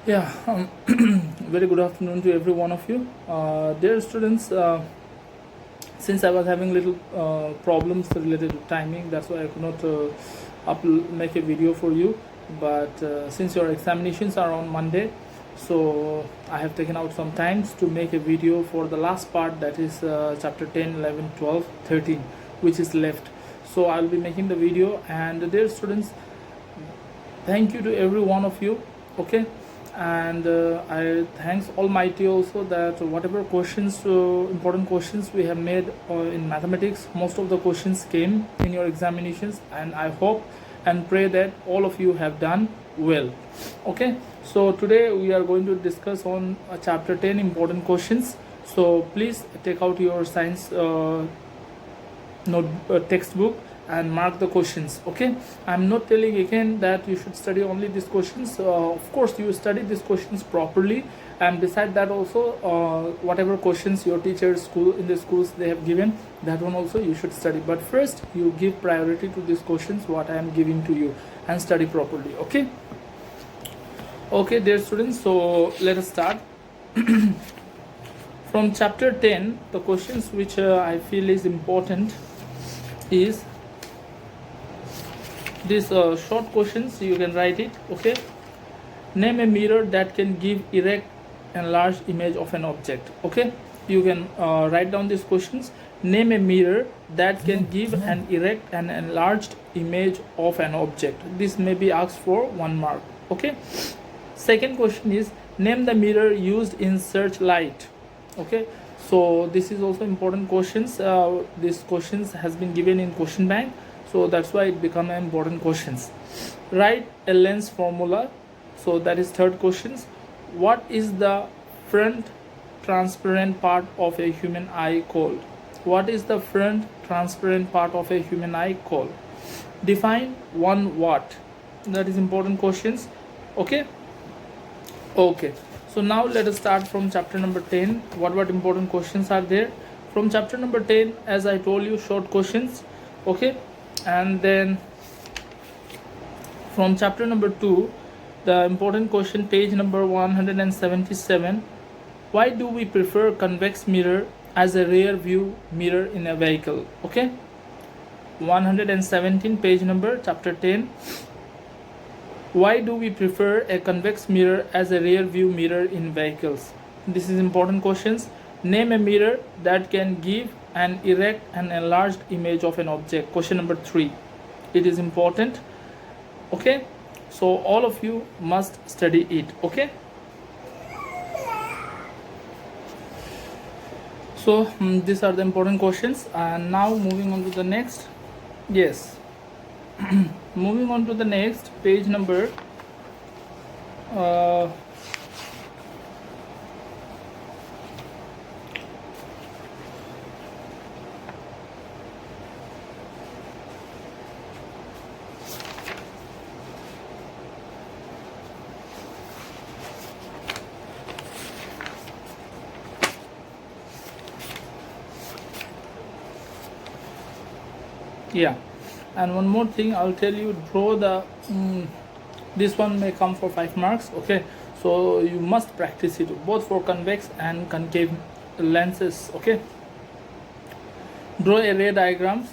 Yeah, very good afternoon to every one of you. Dear students, since I was having little problems related to timing, that's why I could not make a video for you. But since your examinations are on Monday, so I have taken out some times to make a video for the last part, that is chapter 10, 11, 12, 13, which is left. So I'll be making the video. And dear students, thank you to every one of you. Okay, and I thanks Almighty also that whatever questions, important questions we have made in mathematics, most of the questions came in your examinations, and I hope and pray that all of you have done well. Okay, so today we are going to discuss on chapter 10 important questions. So please take out your science textbook and mark the questions. Okay, I'm not telling again that you should study only these questions. Of course you study these questions properly, and beside that also whatever questions your teachers school in the schools they have given, that one also you should study. But first you give priority to these questions what I am giving to you, and study properly. Okay, dear students, so let us start. From chapter 10, the questions which I feel is important is these short questions. You can write it. Okay, name a mirror that can give erect and large image of an object. Okay, you can write down these questions. Name a mirror that can give an erect and enlarged image of an object. This may be asked for 1 mark. Okay, second question is name the mirror used in searchlight. Okay, so this is also important questions. These questions has been given in question bank, so that's why it become important questions. Write a lens formula. So that is third questions. What is the front transparent part of a human eye called? What is the front transparent part of a human eye called? Define 1 watt. That is important questions. Okay, so now let us start from chapter number 10. What important questions are there from chapter number 10? As I told you, short questions. Okay, and then from chapter number 2, the important question, page number 177. Why do we prefer convex mirror as a rear view mirror in a vehicle? Okay, 117, page number, chapter 10. Why do we prefer a convex mirror as a rear view mirror in vehicles? This is important questions. Name a mirror that can give an erect and enlarged image of an object. Question number 3. It is important. Okay, so all of you must study it. Okay, so these are the important questions. And now moving on to the next. Yes, moving on to the next, page number yeah, and one more thing I'll tell you, draw the this one may come for 5 marks. Okay, so you must practice it both for convex and concave lenses. Okay, draw a ray diagrams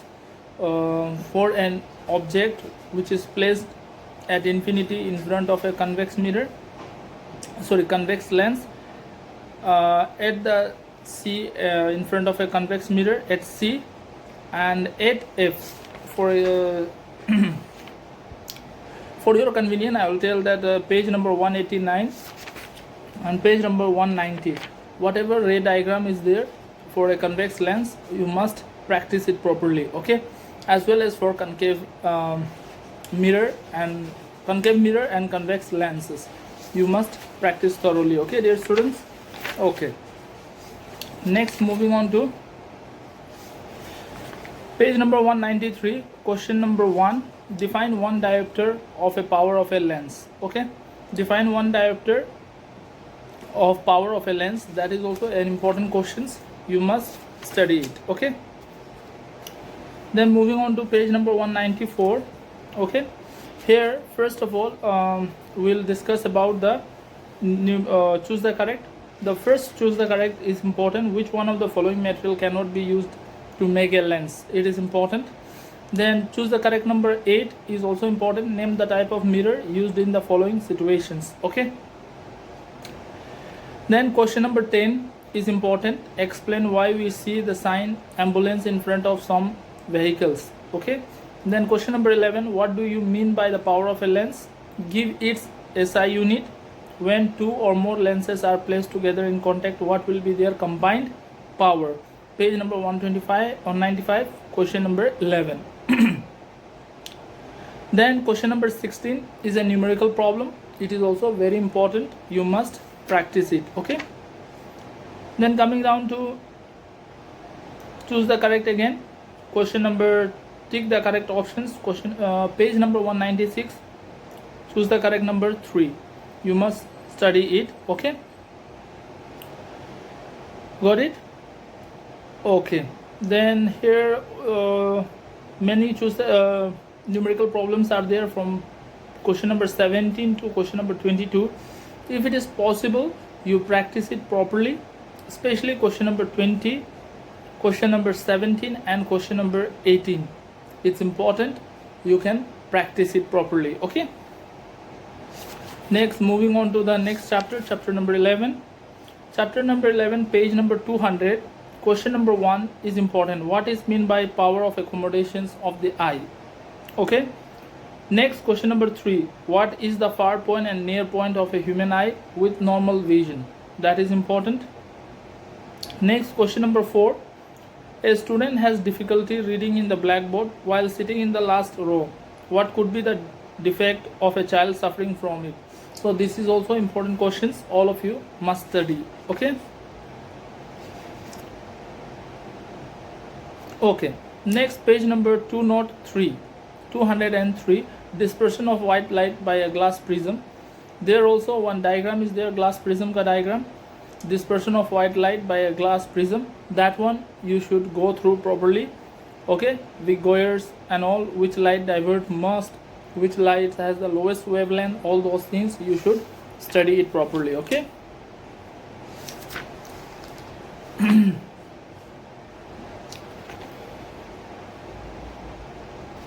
for an object which is placed at infinity in front of a convex lens at the C, in front of a convex mirror at C, and at F. For for your convenience, I will tell that page number 189 and page number 190, whatever ray diagram is there for a convex lens, you must practice it properly. Okay, as well as for concave mirror and convex lenses, you must practice thoroughly. Okay, dear students. Okay, next, moving on to page number 193, question number 1. Define 1 diopter of a power of a lens. Okay, define 1 diopter of power of a lens. That is also an important questions. You must study it. Okay, then moving on to page number 194. Okay, here first of all we'll discuss about the choose the correct. The first choose the correct is important. Which one of the following material cannot be used to make a lens? It is important. Then choose the correct. Number 8 is also important. Name the type of mirror used in the following situations. Okay. Then question number 10 is important. Explain why we see the sign ambulance in front of some vehicles. Okay. Then question number 11, what do you mean by the power of a lens? Give its SI unit. When two or more lenses are placed together in contact, what will be their combined power? Page number 125 or 95, question number 11. Then question number 16 is a numerical problem. It is also very important. You must practice it. Okay. Then coming down to choose the correct again. Question number, tick the correct options. Question page number 196. Choose the correct number 3. You must study it. Okay. Got it? Okay. Then here many choose the numerical problems are there from question number 17 to question number 22. If it is possible, you practice it properly, especially question number 20, question number 17 and question number 18. It's important you can practice it properly. Okay. Next, moving on to the next chapter, chapter number 11. Chapter number 11, page number 200. Question number 1 is important. What is meant by power of accommodations of the eye? Okay. Next, question number 3. What is the far point and near point of a human eye with normal vision? That is important. Next, question number 4. A student has difficulty reading in the blackboard while sitting in the last row. What could be the defect of a child suffering from it? So this is also important questions. All of you must study. Okay. Okay. Next, page number 203. 203. Dispersion of white light by a glass prism. There also one diagram is there, glass prism ka diagram. Dispersion of white light by a glass prism. That one you should go through properly. Okay. Goyers and all, which light divert must, which light has the lowest wavelength, all those things you should study it properly. Okay.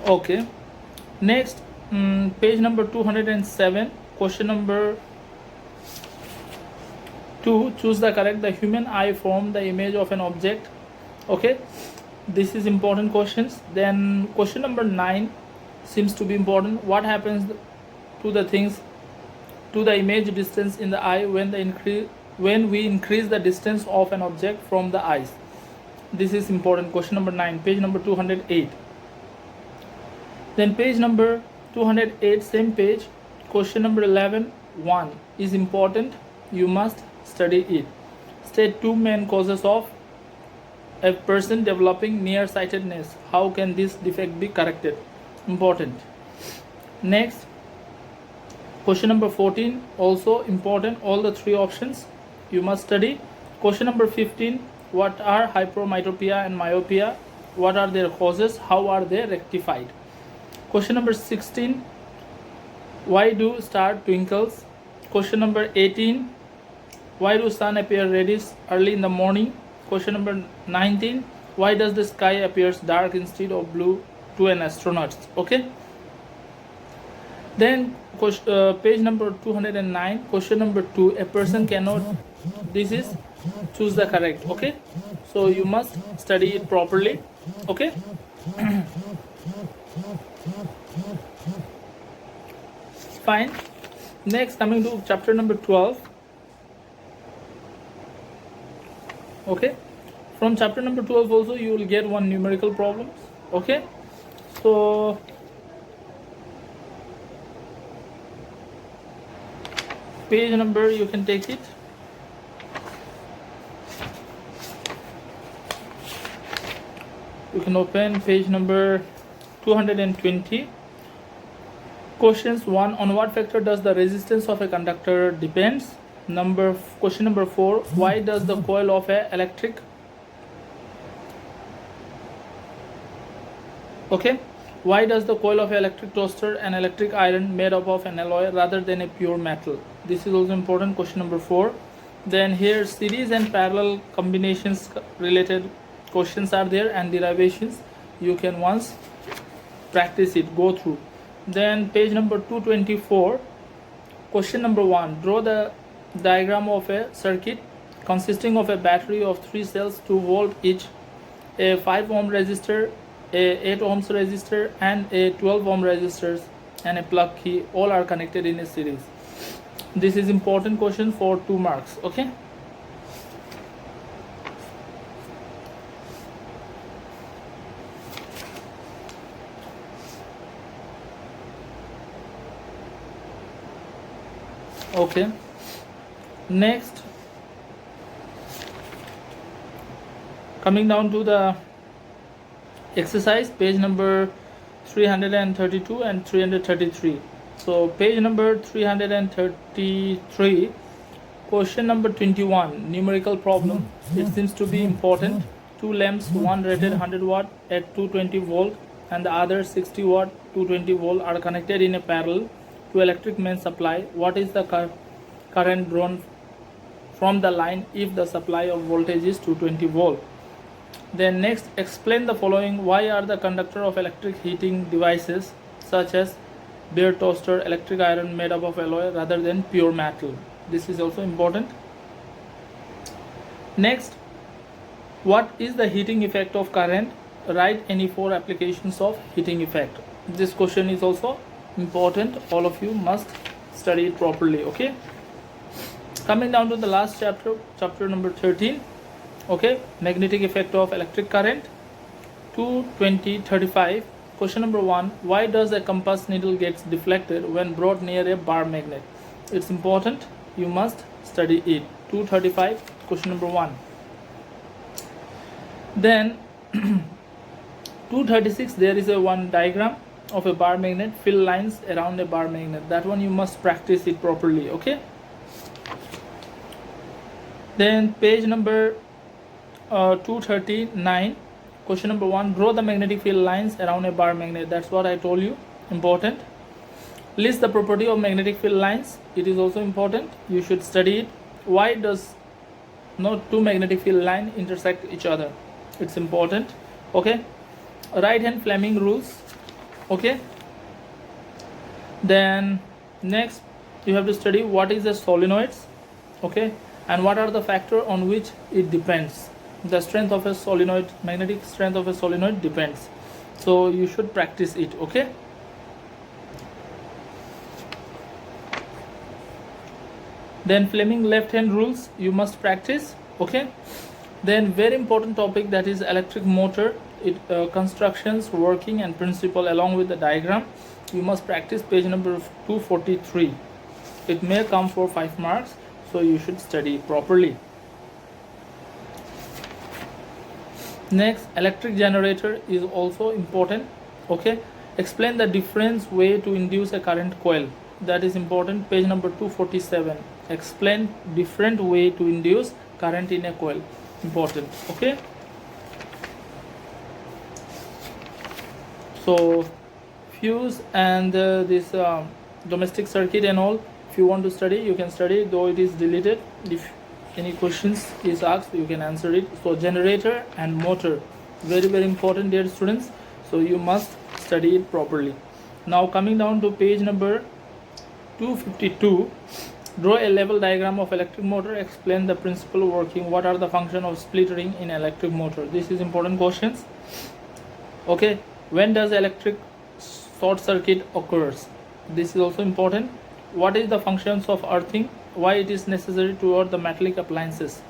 Okay. Next, page number 207, question number 2. Choose the correct. The human eye form the image of an object. Okay. This is important questions. Then question number 9 seems to be important. What happens to the things, to the image distance in the eye when we increase the distance of an object from the eyes? This is important. Question number 9, page number 208. Then page number 208, same page, question number 11, 1 is important. You must study it. State 2 main causes of a person developing nearsightedness. How can this defect be corrected? Important. Next, question number 14, also important. All the 3 options you must study. Question number 15, what are hypermetropia and myopia? What are their causes? How are they rectified? Question number 16, why do star twinkles? Question number 18, why do sun appear reddish early in the morning? Question number 19, why does the sky appears dark instead of blue to an astronaut? Okay. Then page number 209, question number 2, a person cannot, this is choose the correct. Okay. So you must study it properly. Okay. Fine. Next, coming to chapter number 12. Okay. From chapter number 12 also you will get one numerical problems. Okay. So page number you can take it. You can open page number 220. Questions 1. On what factor does the resistance of a conductor depends? Question number 4. Why does the coil of a electric? Okay. Why does the coil of an electric toaster and electric iron made up of an alloy rather than a pure metal? This is also important. Question number 4. Then here series and parallel combinations related questions are there, and derivations. You can once practice it, go through. Then page number 224. Question number 1. Draw the diagram of a circuit consisting of a battery of 3 cells, 2 volt each, a 5 ohm resistor, a 8 ohms resistor, and a 12 ohm resistors, and a plug key. All are connected in a series. This is important question for 2 marks. Okay. Okay. Next, coming down to the exercise, page number 332 and 333. So page number 333, question number 21, numerical problem. It seems to be important. 2 lamps, one rated 100 watt at 220 volt and the other 60 watt 220 volt are connected in a parallel to electric main supply. What is the current drawn from the line if the supply of voltage is 220 volt? Then next, explain the following. Why are the conductor of electric heating devices such as bare toaster, electric iron made up of alloy rather than pure metal? This is also important. Next, what is the heating effect of current? Write any 4 applications of heating effect. This question is also important. All of you must study it properly. Okay. Coming down to the last chapter, chapter number 13. Okay, magnetic effect of electric current. 22035. Question number 1. Why does a compass needle gets deflected when brought near a bar magnet? It's important. You must study it. 235. Question number 1. Then 236. There is a one diagram of a bar magnet. Fill lines around a bar magnet. That one you must practice it properly. Okay. Then page number 239. Question number 1. Draw the magnetic field lines around a bar magnet. That's what I told you. Important. List the property of magnetic field lines. It is also important. You should study it. Why does not 2 magnetic field lines intersect each other? It's important. Okay. Right hand Fleming rules. Okay. Then next you have to study what is the solenoids. Okay. And what are the factors on which it depends. The strength of a solenoid, magnetic strength of a solenoid depends. So you should practice it. Okay. Then Fleming left hand rules you must practice. Okay. Then very important topic, that is electric motor. It constructions, working and principle along with the diagram. You must practice page number 243. It may come for 5 marks. So you should study properly. Next, electric generator is also important. Okay. Explain the different way to induce a current coil. That is important. Page number 247. Explain different way to induce current in a coil. Important. Okay. So fuse and this domestic circuit and all. If you want to study, you can study, though it is deleted. If any questions is asked, you can answer it. So generator and motor, very very important, dear students. So you must study it properly. Now coming down to page number 252. Draw a level diagram of electric motor. Explain the principle working. What are the function of split ring in electric motor? This is important questions. Okay. When does electric short circuit occurs? This is also important. What is the functions of earthing? Why it is necessary toward the metallic appliances?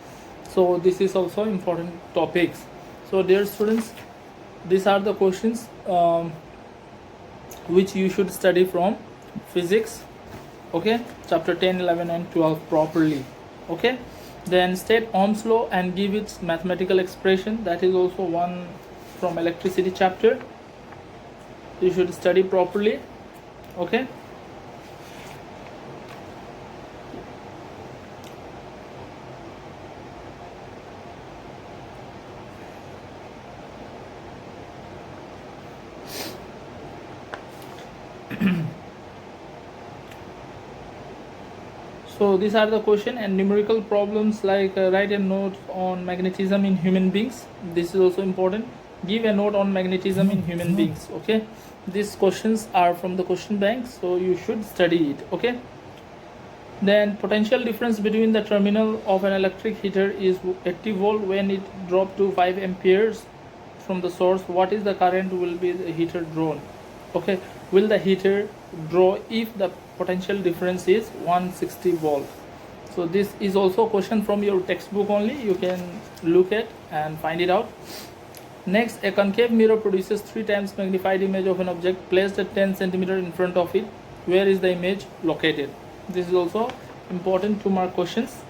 So this is also important topics. So dear students, these are the questions which you should study from physics. Okay, chapter 10, 11 and 12 properly. Okay, then state Ohm's law and give its mathematical expression. That is also one from electricity chapter. You should study properly. Okay. So these are the question, and numerical problems like write a note on magnetism in human beings. This is also important. Give a note on magnetism in human beings. Okay, these questions are from the question bank, so you should study it. Okay. Then potential difference between the terminal of an electric heater is 80 volt. When it dropped to 5 amperes from the source, what is the current will be the heater drawn? Okay, will the heater draw if the potential difference is 160 volt? So this is also a question from your textbook only. You can look at and find it out. Next, a concave mirror produces 3 times magnified image of an object placed at 10 centimeter in front of it. Where is the image located? This is also important to mark questions.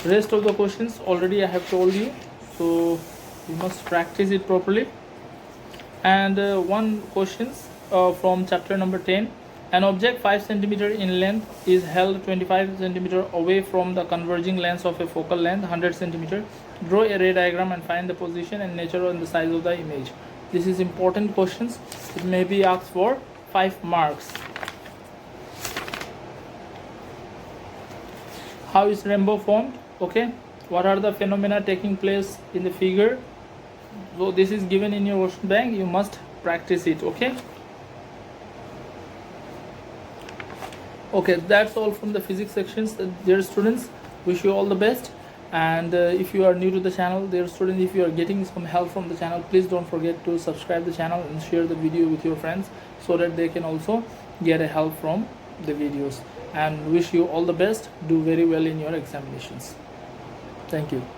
Rest of the questions already I have told you, so you must practice it properly. And one questions from chapter number 10. An object 5 centimeter in length is held 25 centimeter away from the converging lens of a focal length 100 centimeter. Draw a ray diagram and find the position and nature and the size of the image. This is important questions. It may be asked for 5 marks. How is rainbow formed? Okay, what are the phenomena taking place in the figure? So this is given in your question bank. You must practice it. Okay, that's all from the physics sections. Dear students, wish you all the best. And if you are new to the channel, dear students, if you are getting some help from the channel, please don't forget to subscribe the channel and share the video with your friends so that they can also get a help from the videos. And wish you all the best. Do very well in your examinations. Thank you.